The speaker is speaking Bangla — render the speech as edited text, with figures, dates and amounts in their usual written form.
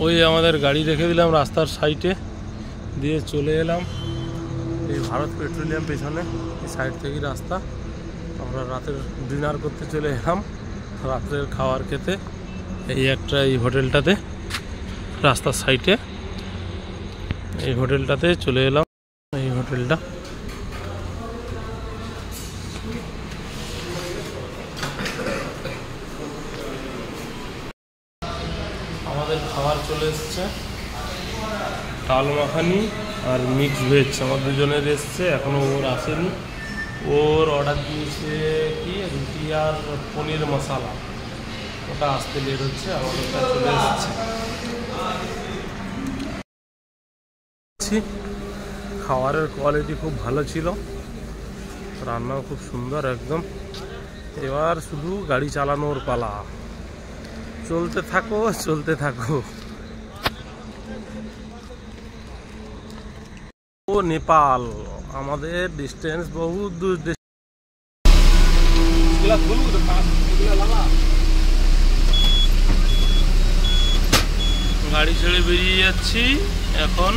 ওই আমাদের গাড়ি রেখে দিলাম রাস্তার সাইডে, দিয়ে চলে এলাম এই ভারত পেট্রোলিয়াম পেছনে, এই সাইড থেকেই রাস্তা। আমরা রাতের ডিনার করতে চলে এলাম, রাত্রের খাবার খেতে এই হোটেলটাতে, রাস্তার সাইডে এই হোটেলটাতে চলে এলাম। এই হোটেলটা আমাদের খাবার চলে এসছে, ডাল মাখানি আর মিক্স ভেজ আমার দুজনের এসছে, এখনো ওর আসেনি। ওর অর্ডার দিয়েছে কি রুটি আর পনির মশলা, ওটা আসতে লেট হচ্ছে, আমাদেরটা চলে এসছে। খাবারের কোয়ালিটি খুব ভালো ছিল, রান্নাও খুব সুন্দর একদম। এবার শুধু গাড়ি চালানোর পালা, চলতে থাকো চলতে থাকো। ও নেপাল, আমাদের ডিস্টেন্স বহুত দূর। গাড়ি ছেড়ে বেরিয়ে যাচ্ছি এখন।